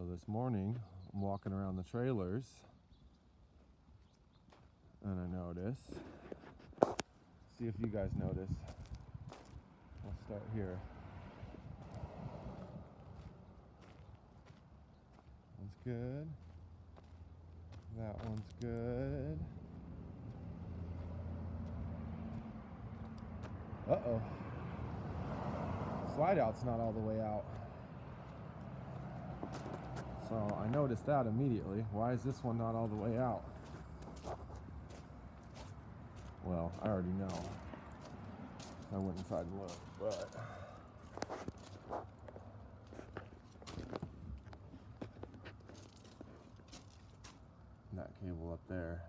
So this morning, I'm walking around the trailers, and I notice, see if you guys notice. I'll start here. One's good. That one's good. Uh-oh. Slide out's not all the way out. So I noticed that immediately. Why is this one not all the way out? Well, I already know. I went inside and looked, but that cable up there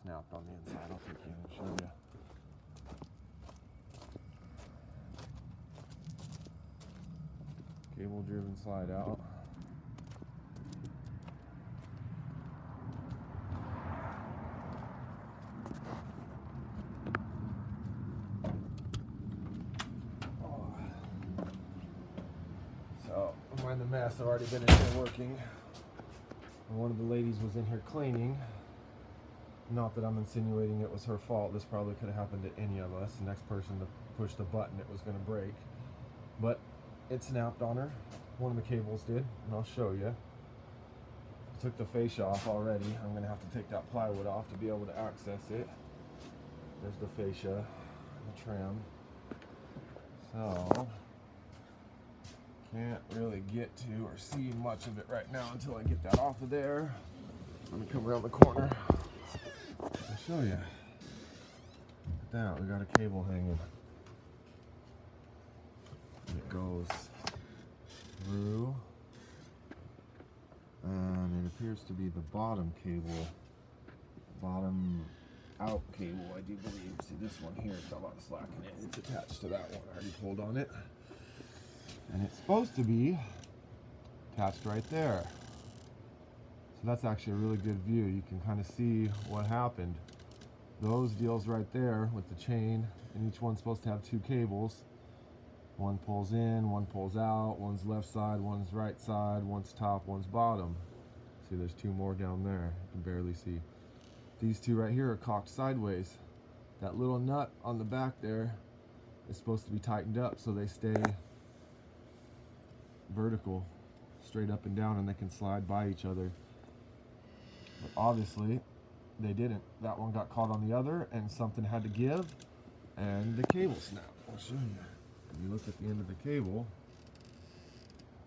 snapped on the inside. I'll take you and show you. Cable driven slide out. So, mind the mess, I've already been in here working. And one of the ladies was in here cleaning. Not that I'm insinuating it was her fault. This probably could have happened to any of us. The next person to push the button, it was going to break. But it snapped on her. One of the cables did, and I'll show you. I took the fascia off already. I'm going to have to take that plywood off to be able to access it. There's the fascia, the trim. So, can't really get to or see much of it right now until I get that off of there. I'm going to come around the corner. I'll show you. Look at that, we got a cable hanging. And it goes through, and it appears to be the bottom cable, bottom out cable, I do believe. See this one here, it's got a lot of slack in it. It's attached to that one. I already pulled on it. And it's supposed to be attached right there. So that's actually a really good view. You can kind of see what happened. Those deals right there with the chain, and each one's supposed to have two cables. One pulls in, one pulls out, one's left side, one's right side, one's top, one's bottom. See, there's two more down there. You can barely see. These two right here are cocked sideways. That little nut on the back there is supposed to be tightened up so they stay vertical, straight up and down, and they can slide by each other. But obviously, they didn't. That one got caught on the other, and something had to give, and the cable snapped. I'll show you. If you look at the end of the cable,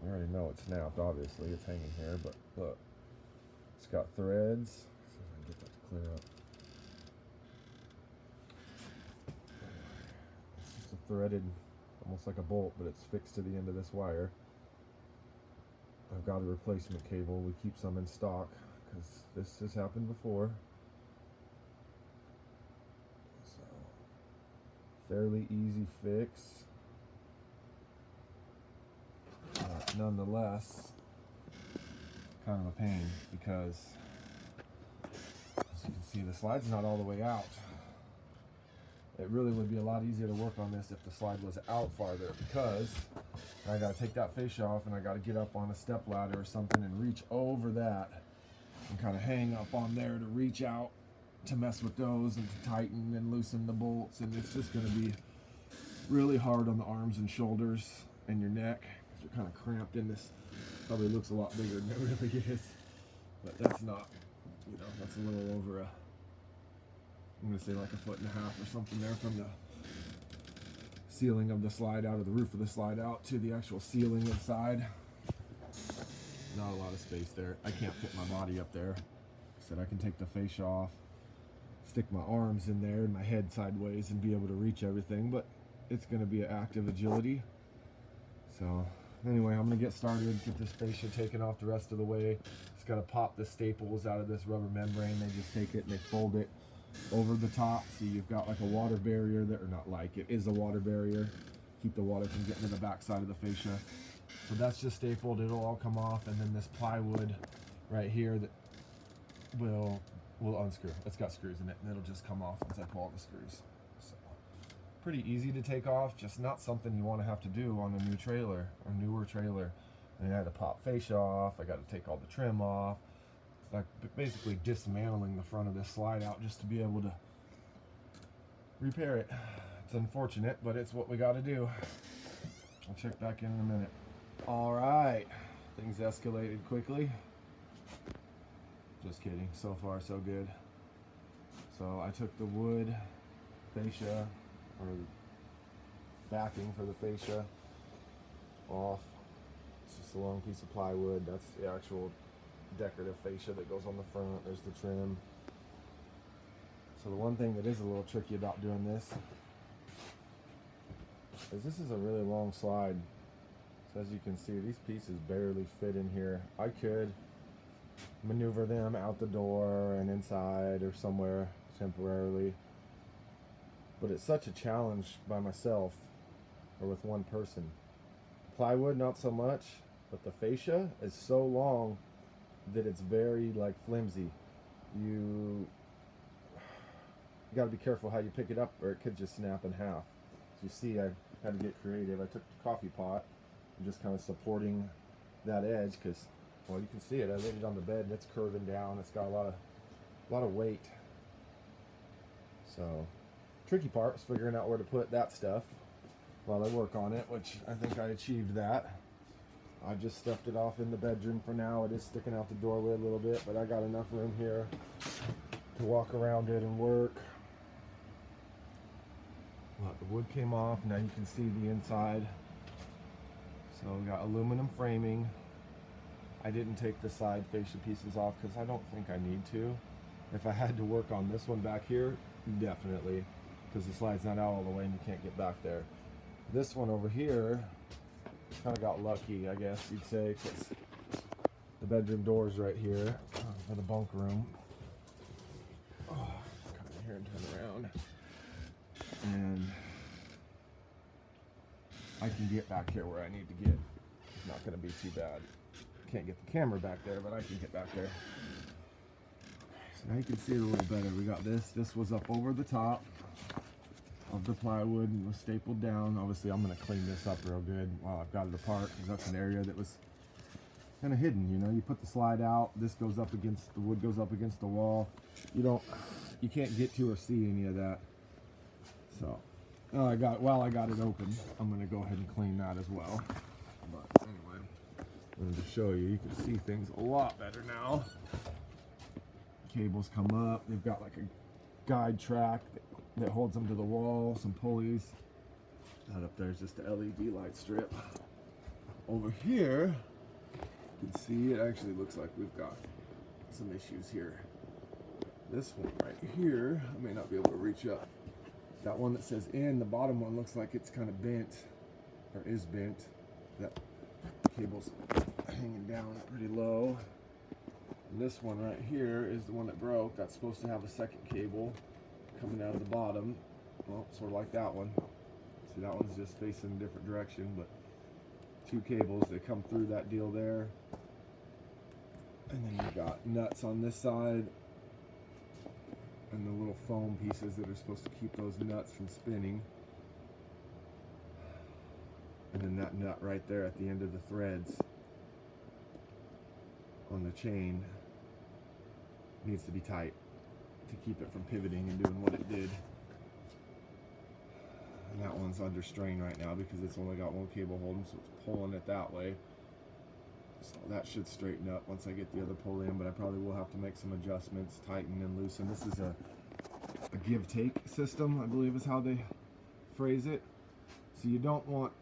we already know it snapped, obviously. It's hanging here, but look. It's got threads. Let's see if I can get that to clear up. It's just a threaded, almost like a bolt, but it's fixed to the end of this wire. I've got a replacement cable. We keep some in stock because this has happened before. So, fairly easy fix. But nonetheless, kind of a pain because, as you can see, the slide's not all the way out. It really would be a lot easier to work on this if the slide was out farther, because I gotta take that fascia off and I gotta get up on a step ladder or something and reach over that and kind of hang up on there to reach out to mess with those and to tighten and loosen the bolts, and it's just gonna be really hard on the arms and shoulders and your neck because you're kind of cramped in this. Probably looks a lot bigger than it really is, but that's not, you know, that's a little over I'm going to say like 1.5 feet or something there from the ceiling of the slide out, or the roof of the slide out, to the actual ceiling inside. Not a lot of space there. I can't fit my body up there. I said I can take the fascia off, stick my arms in there and my head sideways and be able to reach everything, but it's going to be an act of agility. So anyway, I'm going to get started, get this fascia taken off the rest of the way. Just got to pop the staples out of this rubber membrane. They just take it and they fold it over the top, so you've got like a water barrier there, or not like, it is a water barrier. Keep the water from getting to the back side of the fascia. So that's just stapled, it'll all come off, and then this plywood right here that will unscrew. It's got screws in it, and it'll just come off once I pull all the screws. So pretty easy to take off, just not something you want to have to do on a new trailer or newer trailer. And I had to pop fascia off. I got to take all the trim off. It's like basically dismantling the front of this slide out just to be able to repair it. It's unfortunate, but it's what we got to do. I'll check back in a minute. All right, things escalated quickly. Just kidding. So far, so good. So I took the wood fascia, or backing for the fascia, off. It's just a long piece of plywood. That's the actual decorative fascia that goes on the front. There's the trim. So the one thing that is a little tricky about doing this is this is a really long slide. So as you can see, these pieces barely fit in here. I could maneuver them out the door and inside or somewhere temporarily, but it's such a challenge by myself or with one person. Plywood, not so much, but the fascia is so long that it's very like flimsy. You got to be careful how you pick it up, or it could just snap in half. So you see, I had to get creative. I took the coffee pot and just kind of supporting that edge, because, well, you can see it. I laid it on the bed and it's curving down. It's got a lot of weight. So tricky part is figuring out where to put that stuff while I work on it, which I think I achieved that. I just stuffed it off in the bedroom for now. It is sticking out the doorway a little bit, but I got enough room here to walk around it and work. Look, the wood came off. Now you can see the inside. So we got aluminum framing. I didn't take the side fascia pieces off because I don't think I need to. If I had to work on this one back here, definitely, because the slide's not out all the way and you can't get back there. This one over here kind of got lucky, I guess you'd say, because the bedroom door's right here for the bunk room. Oh, come in here and turn around. And I can get back here where I need to get. It's not going to be too bad. Can't get the camera back there, but I can get back there. So now you can see it a little better. We got this. This was up over the top of the plywood and was stapled down. Obviously, I'm going to clean this up real good while I've got it apart, because that's an area that was kind of hidden. You know, you put the slide out. This goes up against the wood, goes up against the wall. You can't get to or see any of that. So, while I got it open, I'm going to go ahead and clean that as well. But anyway, I wanted to show you. You can see things a lot better now. Cables come up. They've got like a guide track that holds them to the wall, some pulleys. That up there is just the LED light strip. Over here, you can see it actually looks like we've got some issues here. This one right here, I may not be able to reach up. That one that says in, the bottom one looks like it's kind of bent, or is bent. That cable's hanging down pretty low. And this one right here is the one that broke. That's supposed to have a second cable coming out of the bottom. Well, sort of like that one. See, that one's just facing a different direction, but two cables, they come through that deal there. And then you've got nuts on this side, and the little foam pieces that are supposed to keep those nuts from spinning. And then that nut right there at the end of the threads on the chain needs to be tight to keep it from pivoting and doing what it did. And that one's under strain right now because it's only got one cable holding, so it's pulling it that way. So that should straighten up once I get the other pull in, but I probably will have to make some adjustments, tighten and loosen. This is a give-take system, I believe is how they phrase it. So you don't want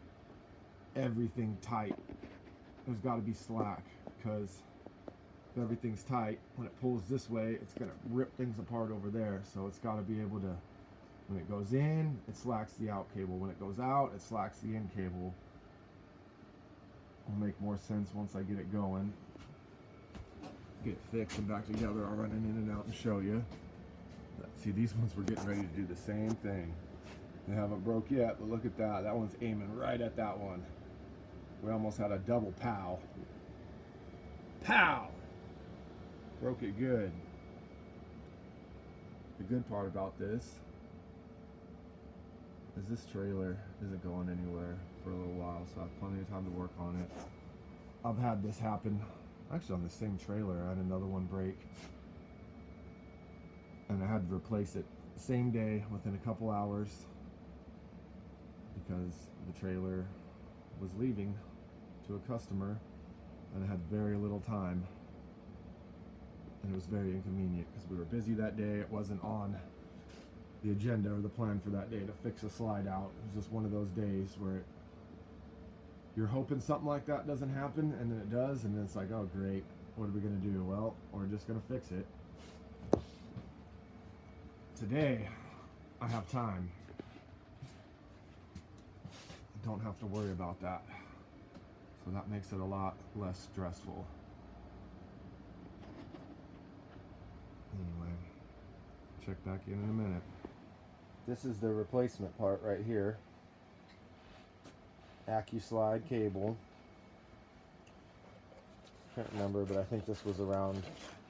everything tight. There's got to be slack, because if everything's tight, when it pulls this way, it's going to rip things apart over there. So it's got to be able to, when it goes in, it slacks the out cable. When it goes out, it slacks the in cable. Will make more sense once I get it going. Get it fixed and back together. I'll run it in and out and show you. See, these ones we're getting ready to do the same thing. They haven't broke yet, but look at that. That one's aiming right at that one. We almost had a double pow. Pow! Broke it good. The good part about this is this trailer isn't going anywhere for a little while, so I have plenty of time to work on it. I've had this happen. Actually, on the same trailer, I had another one break, and I had to replace it same day within a couple hours because the trailer was leaving to a customer, and I had very little time, and it was very inconvenient because we were busy that day. It wasn't on the agenda or the plan for that day to fix a slide out. It was just one of those days where you're hoping something like that doesn't happen, and then it does, and then it's like, oh great, what are we gonna do? Well, we're just gonna fix it. Today, I have time. I don't have to worry about that. So that makes it a lot less stressful. Anyway, check back in a minute. This is the replacement part right here. Accuslide cable. Can't remember, but I think this was around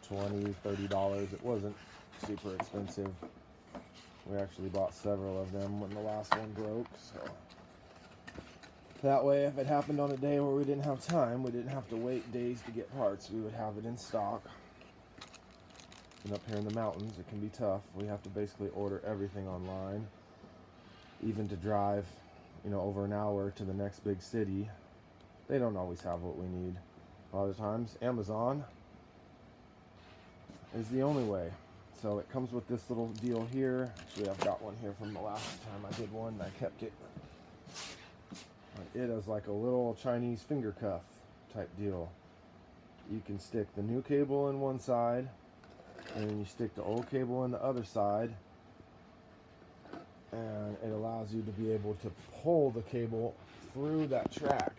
$20–30. It wasn't super expensive. We actually bought several of them when the last one broke, so that way if it happened on a day where we didn't have time, we didn't have to wait days to get parts. We would have it in stock. And up here in the mountains, it can be tough. We have to basically order everything online, even to drive, you know, over an hour to the next big city. They don't always have what we need. A lot of times, Amazon is the only way. So it comes with this little deal here. Actually, I've got one here from the last time I did one, and I kept it. It is like a little Chinese finger cuff type deal. You can stick the new cable in one side, and then you stick the old cable in the other side, and it allows you to be able to pull the cable through that track.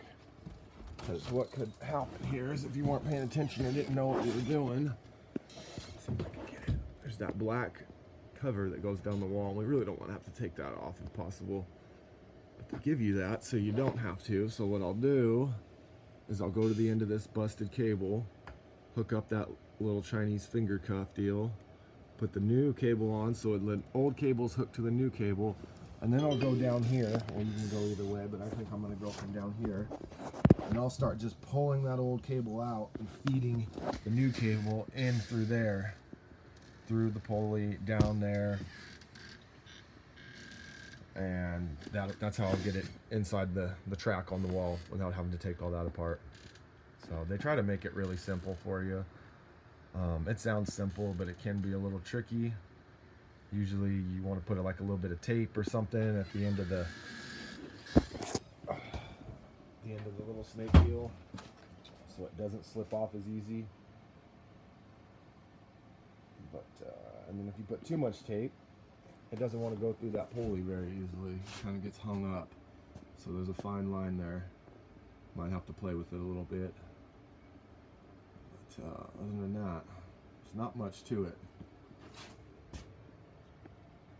Because what could happen here is if you weren't paying attention or didn't know what you were doing, let's see if I can get it. There's that black cover that goes down the wall, and we really don't want to have to take that off if possible. But they give you that so you don't have to. So what I'll do is I'll go to the end of this busted cable, hook up that little Chinese finger cuff deal, put the new cable on so the old cable's hooked to the new cable, and then I'll go down here, or you can go either way, but I think I'm going to go from down here, and I'll start just pulling that old cable out and feeding the new cable in through there, through the pulley, down there, and that's how I'll get it inside the track on the wall without having to take all that apart. So they try to make it really simple for you. It sounds simple, but it can be a little tricky. Usually you want to put like a little bit of tape or something at the end of the little snake deal, so it doesn't slip off as easy. But and then if you put too much tape, it doesn't want to go through that pulley very easily. It kind of gets hung up. So there's a fine line there. Might have to play with it a little bit. But other than that, there's not much to it.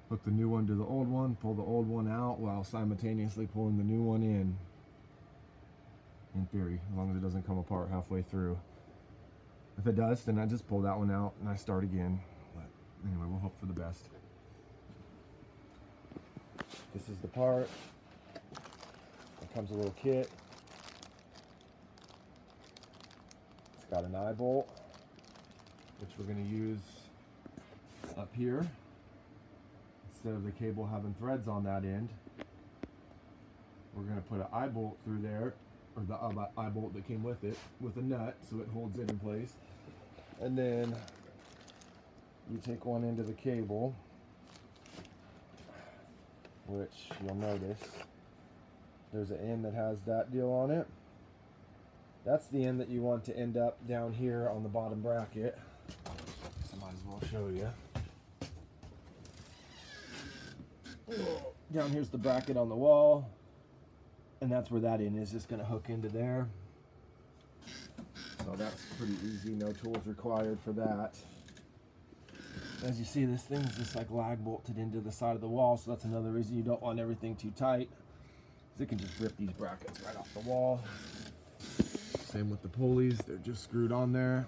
Hook the new one to the old one, pull the old one out while simultaneously pulling the new one in theory, as long as it doesn't come apart halfway through. If it does, then I just pull that one out and I start again. But anyway, we'll hope for the best. This is the part. It comes a little kit. It's got an eye bolt, which we're going to use up here. Instead of the cable having threads on that end, we're going to put an eye bolt through there, or the eye bolt that came with it, with a nut so it holds it in place. And then you take one end of the cable, which you'll notice there's an end that has that deal on it. That's the end that you want to end up down here on the bottom bracket. So I might as well show you. Down here's the bracket on the wall, and that's where that end is just going to hook into there. So that's pretty easy, no tools required for that. As you see, this thing's just like lag bolted into the side of the wall, so that's another reason you don't want everything too tight, because it can just rip these brackets right off the wall. Same with the pulleys, they're just screwed on there,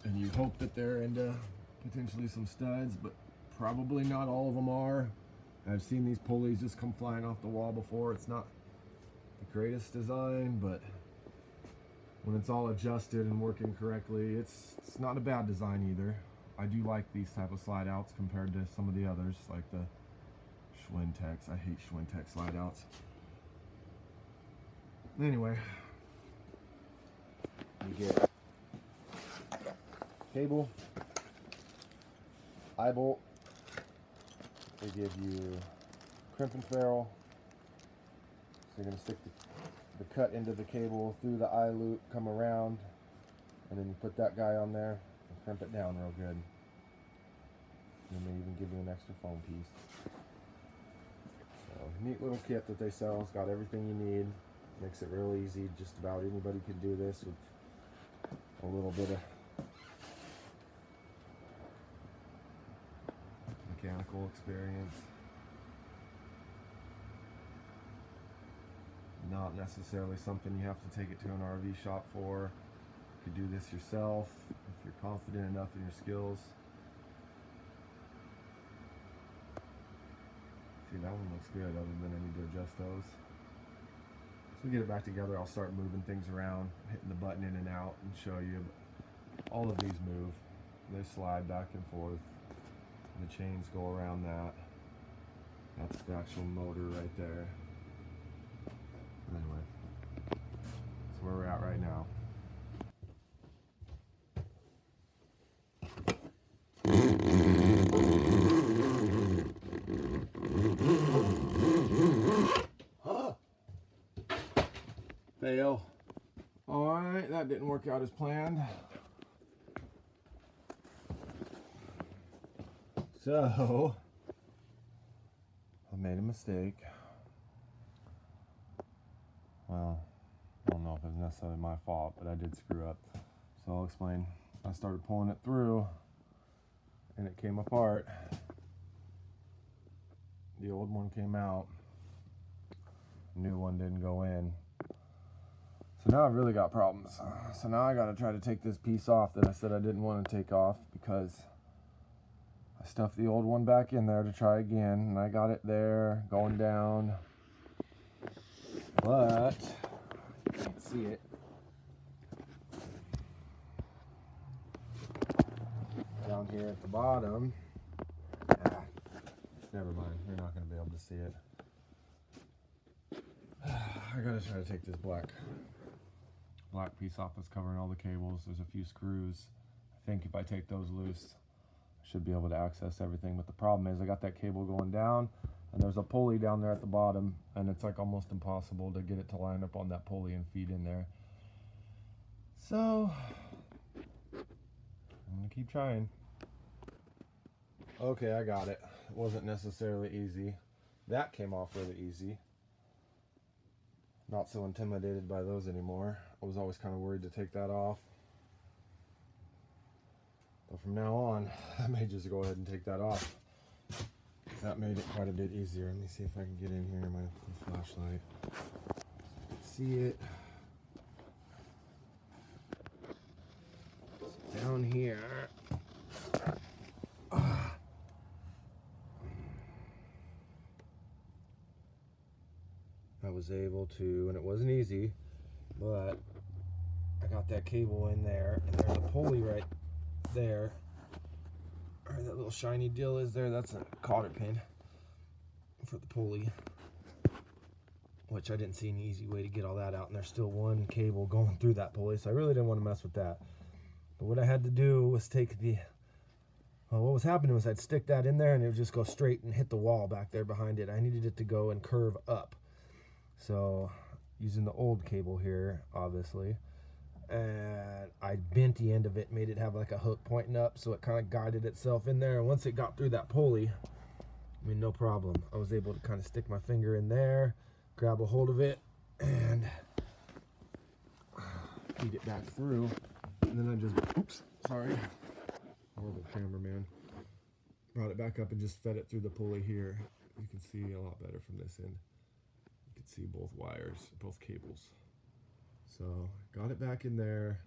and you hope that they're into potentially some studs, but probably not all of them are. I've seen these pulleys just come flying off the wall before. It's not the greatest design, but when it's all adjusted and working correctly, it's not a bad design either. I do like these type of slide outs compared to some of the others, like the Schwintex. I hate Schwintex slide outs. Anyway, you get cable, eye bolt. They give you crimp and ferrule. So you're going to stick the cut into the cable through the eye loop, come around, and then you put that guy on there and crimp it down real good. And they even give you an extra foam piece. So neat little kit that they sell. It's got everything you need. Makes it real easy. Just about anybody can do this with a little bit of mechanical experience. Not necessarily something you have to take it to an RV shop for. You could do this yourself if you're confident enough in your skills. See, that one looks good, other than I need to adjust those. So we get it back together, I'll start moving things around, hitting the button in and out, and show you. All of these move. They slide back and forth. The chains go around that. That's the actual motor right there. Anyway, that's where we're at right now. Fail. Alright, that didn't work out as planned. So, I made a mistake. Well, I don't know if it's necessarily my fault, but I did screw up. So I'll explain. I started pulling it through, and it came apart. The old one came out. The new one didn't go in. So now I've really got problems. So now I gotta try to take this piece off that I said I didn't want to take off, because I stuffed the old one back in there to try again, and I got it there going down, but you can't see it. Down here at the bottom, never mind, you're not going to be able to see it. I gotta try to take this black piece off that's covering all the cables. There's a few screws. I think if I take those loose, I should be able to access everything. But the problem is I got that cable going down, and there's a pulley down there at the bottom, and it's like almost impossible to get it to line up on that pulley and feed in there. So I'm gonna keep trying. Okay, I got it. It wasn't necessarily easy. That came off really easy. Not so intimidated by those anymore. I was always kind of worried to take that off. But from now on, I may just go ahead and take that off. That made it quite a bit easier. Let me see if I can get in here in my flashlight. See it. So down here. I was able to, and it wasn't easy, but I got that cable in there, and there's a pulley right there. Or that little shiny deal is there, that's a cotter pin for the pulley, which I didn't see an easy way to get all that out, and there's still one cable going through that pulley, so I really didn't want to mess with that. But what I had to do was take what was happening was I'd stick that in there and it would just go straight and hit the wall back there behind it. I needed it to go and curve up. So using the old cable here, obviously, and I bent the end of it, made it have like a hook pointing up, so it kind of guided itself in there. And once it got through that pulley, I mean, no problem. I was able to kind of stick my finger in there, grab a hold of it, and feed it back through. And then I just, oops, sorry, horrible cameraman, brought it back up and just fed it through the pulley here. You can see a lot better from this end. You can see both wires, both cables. So got it back in there.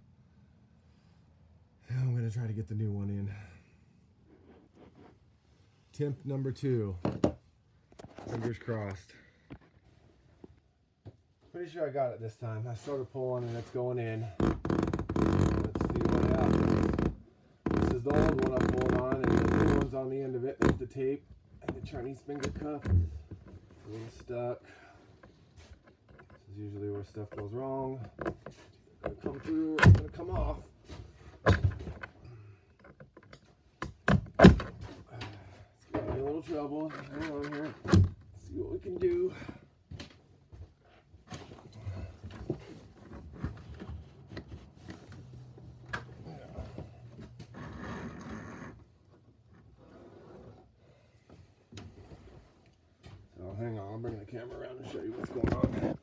Now I'm gonna try to get the new one in. Attempt number 2. Fingers crossed. Pretty sure I got it this time. I started pulling and it's going in. Let's see what happens. This is the old one I'm pulling on, and the new one's on the end of it. There's the tape and the Chinese finger cuff. It's a little stuck. This is usually where stuff goes wrong. It's gonna come through, or it's gonna come off. It's giving me a little trouble. Hang on here. See what we can do. Hang on, I'll bring the camera around and show you what's going on.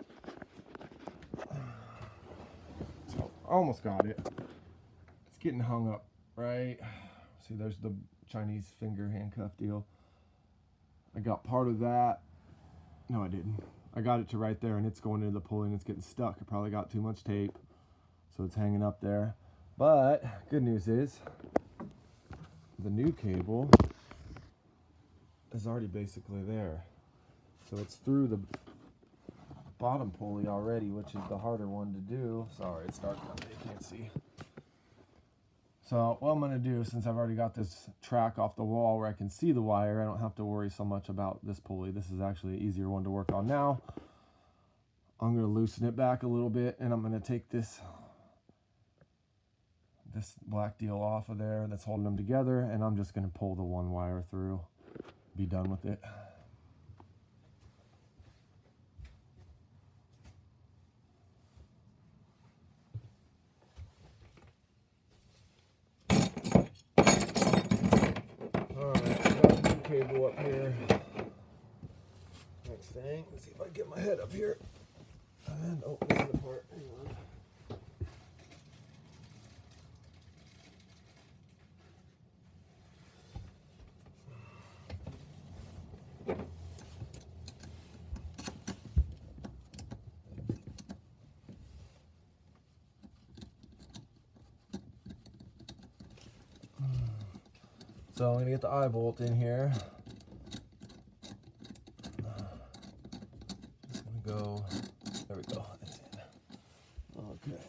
So, almost got it. It's getting hung up, right? See, there's the Chinese finger handcuff deal. I got part of that. No, I didn't. I got it to right there, and it's going into the pulley, and it's getting stuck. I probably got too much tape, so it's hanging up there. But, good news is, the new cable is already basically there. So it's through the bottom pulley already, which is the harder one to do. Sorry, it's dark out there, you can't see. So what I'm going to do, since I've already got this track off the wall where I can see the wire, I don't have to worry so much about this pulley. This is actually an easier one to work on now. I'm going to loosen it back a little bit, and I'm going to take this black deal off of there that's holding them together, and I'm just going to pull the one wire through, be done with it. Cable up here. Next thing, let's see if I can get my head up here. And oh, this is the part. Hang on. So I'm going to get the eye bolt in here. Just going to go, there we go, it's in. Okay.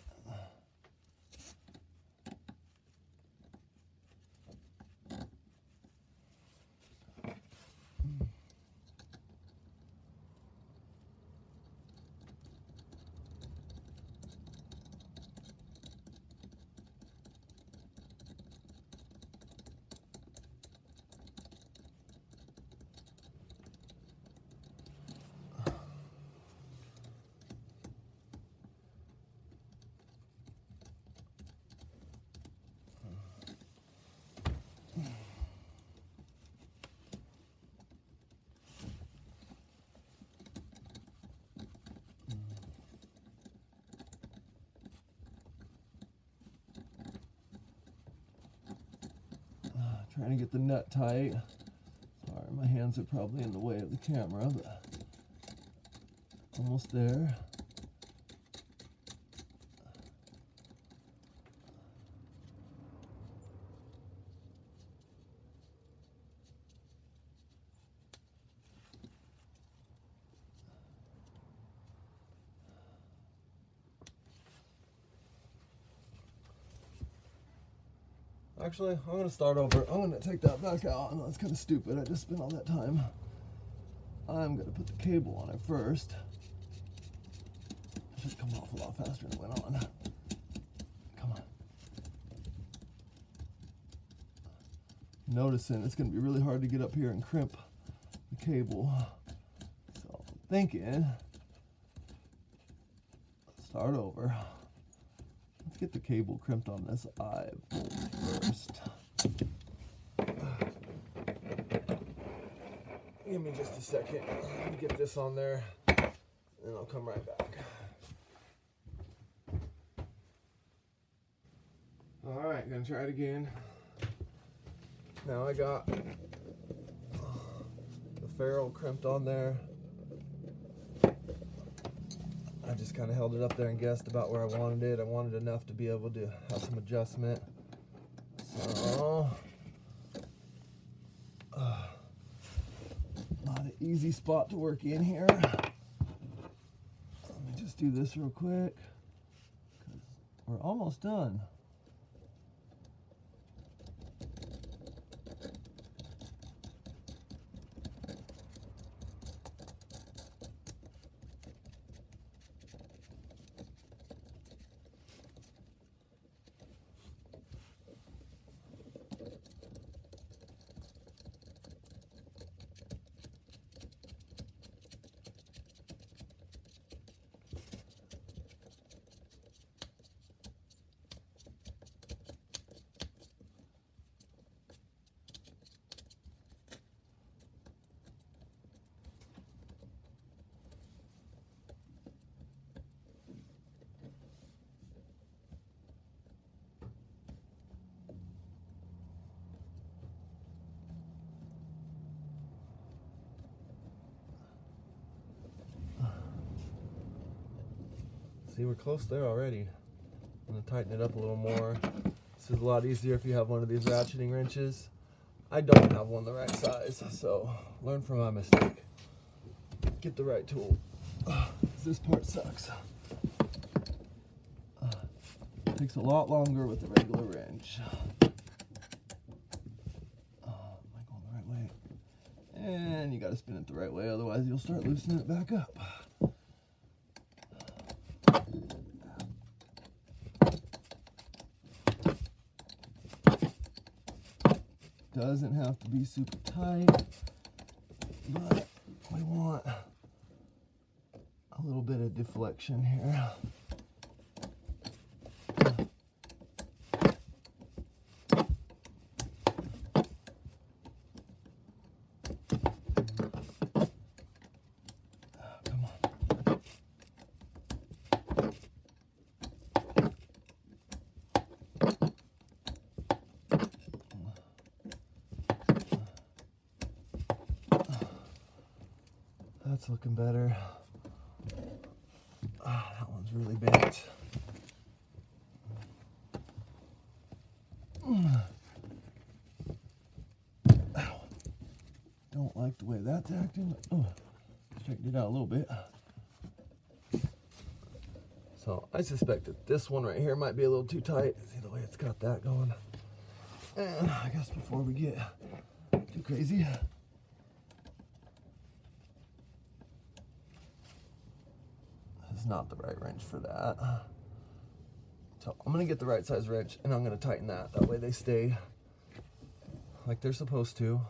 Trying to get the nut tight. Sorry, my hands are probably in the way of the camera, but almost there. Actually, I'm going to start over. I'm going to take that back out. I know it's kind of stupid. I just spent all that time. I'm going to put the cable on it first. It should come off a lot faster than it went on. Come on. Noticing it's going to be really hard to get up here and crimp the cable. So I'm thinking, let's start over. Let's get the cable crimped on this eye bolt first. Give me just a second. Let me get this on there, and I'll come right back. Alright, gonna try it again. Now I got the ferrule crimped on there. I just kind of held it up there and guessed about where I wanted it. I wanted enough to be able to have some adjustment. So, not an easy spot to work in here. Let me just Let's do this real quick, 'cause we're almost done. See, we're close there already. I'm gonna tighten it up a little more. This is a lot easier if you have one of these ratcheting wrenches. I don't have one the right size, so learn from my mistake. Get the right tool. This part sucks. Takes a lot longer with the regular wrench. Am I going the right way? And you gotta spin it the right way, otherwise you'll start loosening it back up. Doesn't have to be super tight, but we want a little bit of deflection here. Come on. That's looking better. That one's really bent. Ow. Don't like the way that's acting. Straightened it out a little bit. So I suspect that this one right here might be a little too tight. See the way it's got that going. And I guess before we get too crazy, not the right wrench for that. So I'm gonna get the right size wrench and I'm gonna tighten that. That way they stay like they're supposed to.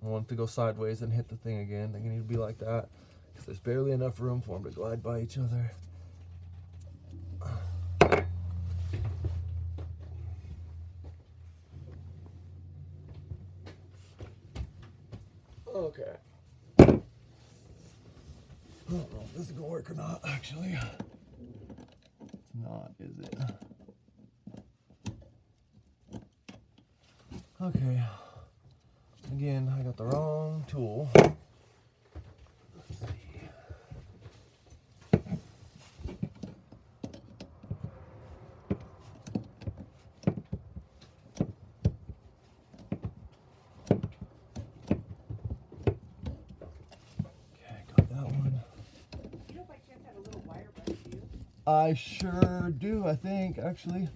I want it to go sideways and hit the thing again. They need to be like that because there's barely enough room for them to glide by each other. Okay. I don't know if this is gonna work or not, actually. It's not, is it? Okay. Again, I got the wrong tool. Let's see. Okay, got that one. I sure do, I think, actually.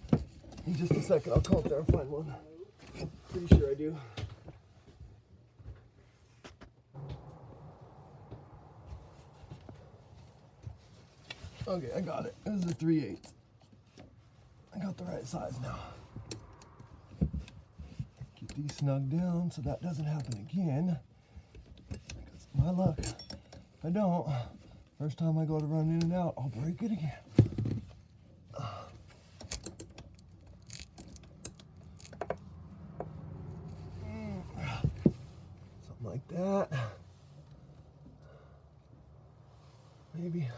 In just a second, I'll come up there and find one. Pretty sure I do. Okay, I got it. This is a 3/8. I got the right size now. Keep these snug down so that doesn't happen again. Because my luck, if I don't, first time I go to run in and out, I'll break it again. Something like that. Maybe.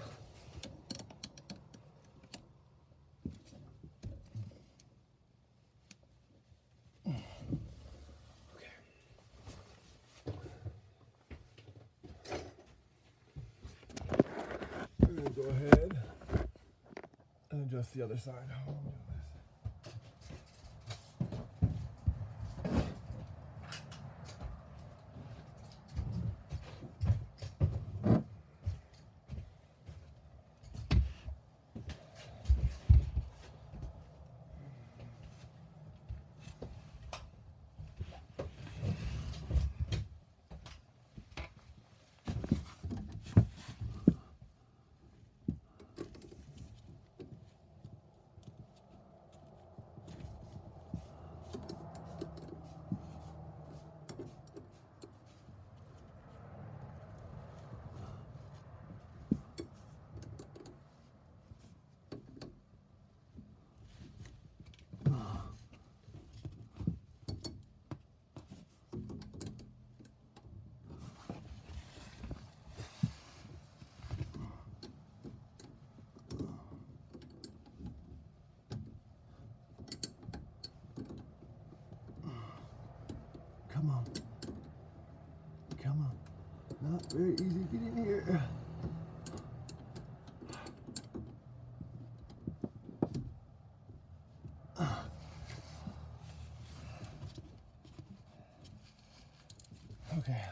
Go ahead and adjust the other side. Come on. Come on. Not very easy to get in here. Okay.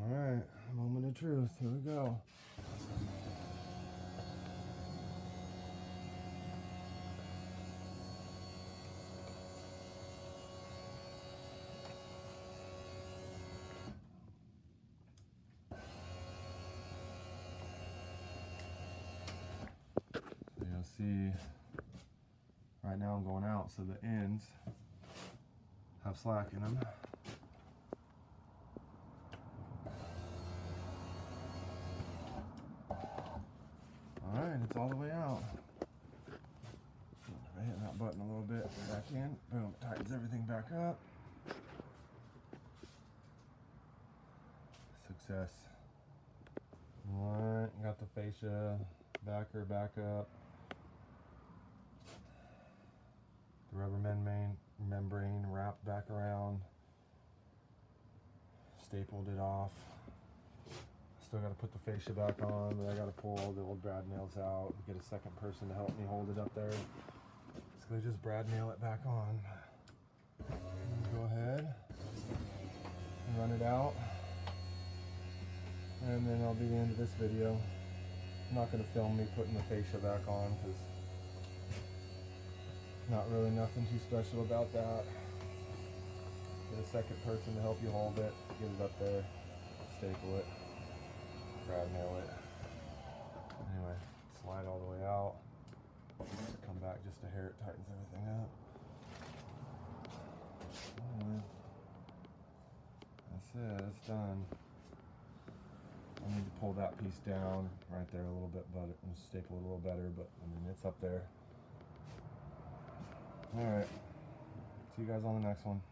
Alright, moment of truth. Here we go. So you'll see, right now I'm going out, so the ends have slack in them. Alright, it's all the way out. I hit that button a little bit, back in, boom, tightens everything back up. Success. Alright, got the fascia backer back up. The rubber membrane wrapped back around. Stapled it off. Still got to put the fascia back on, but I got to pull all the old brad nails out. Get a second person to help me hold it up there. Basically just brad nail it back on. Go ahead and run it out. And then that'll be the end of this video. I'm not going to film me putting the fascia back on because not really nothing too special about that. Get a second person to help you hold it, get it up there, staple it, brad nail it. Anyway, slide all the way out. Come back just a hair, it tightens everything up. Anyway, that's it, it's done. I need to pull that piece down right there a little bit better and staple it a little better, but I mean, it's up there. Alright, see you guys on the next one.